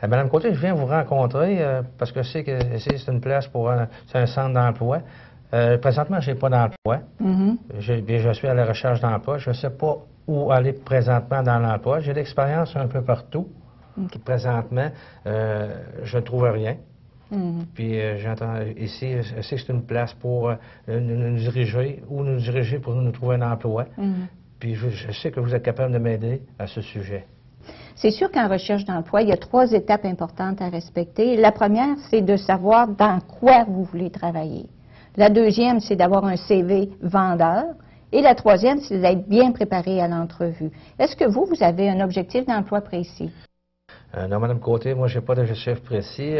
Madame Côté, je viens vous rencontrer parce que je sais que ici, c'est une place pour c'est un centre d'emploi. Présentement, je n'ai pas d'emploi. Je suis à la recherche d'emploi. Je ne sais pas où aller présentement dans l'emploi. J'ai de l'expérience un peu partout. Présentement, je ne trouve rien. Puis j'entends ici, je sais que c'est une place pour nous diriger ou nous diriger pour nous trouver un emploi. Puis je sais que vous êtes capable de m'aider à ce sujet. C'est sûr qu'en recherche d'emploi, il y a 3 étapes importantes à respecter. La première, c'est de savoir dans quoi vous voulez travailler. La deuxième, c'est d'avoir un CV vendeur. Et la troisième, c'est d'être bien préparé à l'entrevue. Est-ce que vous avez un objectif d'emploi précis? Non, Mme Côté, moi, je n'ai pas d'objectif précis.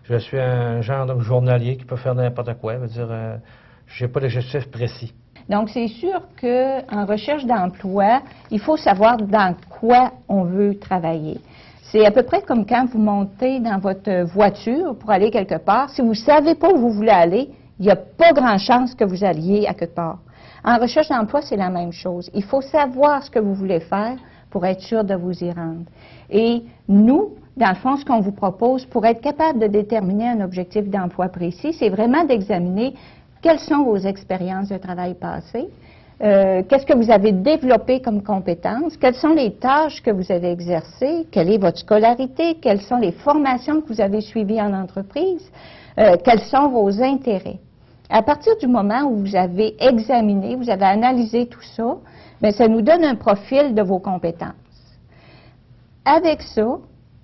Je suis un genre de journalier qui peut faire n'importe quoi. Je veux dire, je n'ai pas d'objectif précis. Donc, c'est sûr qu'en recherche d'emploi, il faut savoir dans quoi on veut travailler. C'est à peu près comme quand vous montez dans votre voiture pour aller quelque part. Si vous ne savez pas où vous voulez aller, il n'y a pas grand chance que vous alliez à quelque part. En recherche d'emploi, c'est la même chose. Il faut savoir ce que vous voulez faire pour être sûr de vous y rendre. Et nous, dans le fond, ce qu'on vous propose pour être capable de déterminer un objectif d'emploi précis, c'est vraiment d'examiner quelles sont vos expériences de travail passées, qu'est-ce que vous avez développé comme compétences, quelles sont les tâches que vous avez exercées, quelle est votre scolarité, quelles sont les formations que vous avez suivies en entreprise, quels sont vos intérêts. À partir du moment où vous avez examiné, vous avez analysé tout ça, bien, ça nous donne un profil de vos compétences. Avec ça,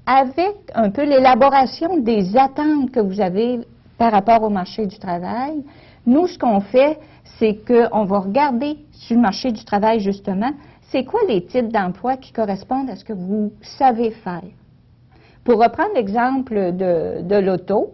avec un peu l'élaboration des attentes que vous avez par rapport au marché du travail, nous, ce qu'on fait, c'est qu'on va regarder sur le marché du travail, justement, c'est quoi les types d'emplois qui correspondent à ce que vous savez faire. Pour reprendre l'exemple de l'auto,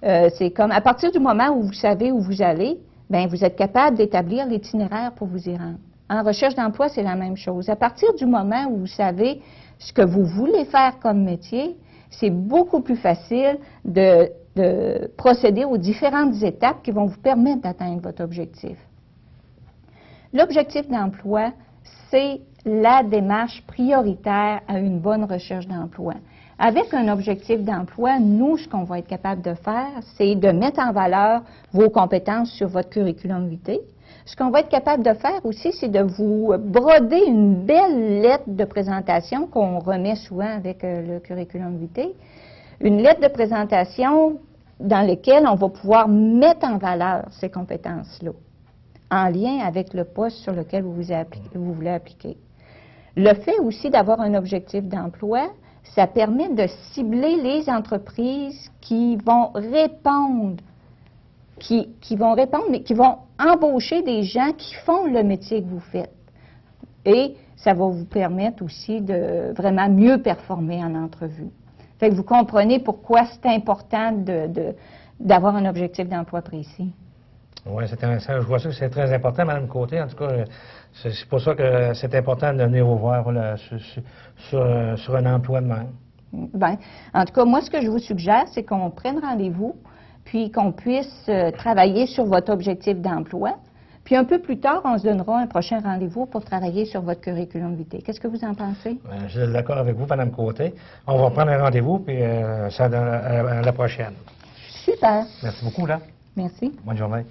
c'est comme à partir du moment où vous savez où vous allez, bien, vous êtes capable d'établir l'itinéraire pour vous y rendre. En recherche d'emploi, c'est la même chose. À partir du moment où vous savez ce que vous voulez faire comme métier, c'est beaucoup plus facile de procéder aux différentes étapes qui vont vous permettre d'atteindre votre objectif. L'objectif d'emploi, c'est la démarche prioritaire à une bonne recherche d'emploi. Avec un objectif d'emploi, nous, ce qu'on va être capable de faire, c'est de mettre en valeur vos compétences sur votre curriculum vitae. Ce qu'on va être capable de faire aussi, c'est de vous broder une belle lettre de présentation qu'on remet souvent avec le curriculum vitae. Une lettre de présentation dans laquelle on va pouvoir mettre en valeur ces compétences-là, en lien avec le poste sur lequel vous voulez appliquer. Le fait aussi d'avoir un objectif d'emploi, ça permet de cibler les entreprises qui vont répondre, mais qui vont embaucher des gens qui font le métier que vous faites. Et ça va vous permettre aussi de vraiment mieux performer en entrevue. Fait que vous comprenez pourquoi c'est important d'avoir un objectif d'emploi précis. Oui, c'est intéressant. Je vois ça que c'est très important, Mme Côté. En tout cas, c'est pour ça que c'est important de venir vous voir là, sur un emploi de même. Bien, en tout cas, moi, ce que je vous suggère, c'est qu'on prenne rendez-vous, puis qu'on puisse travailler sur votre objectif d'emploi. Puis un peu plus tard, on se donnera un prochain rendez-vous pour travailler sur votre curriculum vitae. Qu'est-ce que vous en pensez? Je suis d'accord avec vous, Mme Côté. On va prendre un rendez-vous, puis ça à la prochaine. Super. Merci beaucoup, là. Merci. Bonne journée.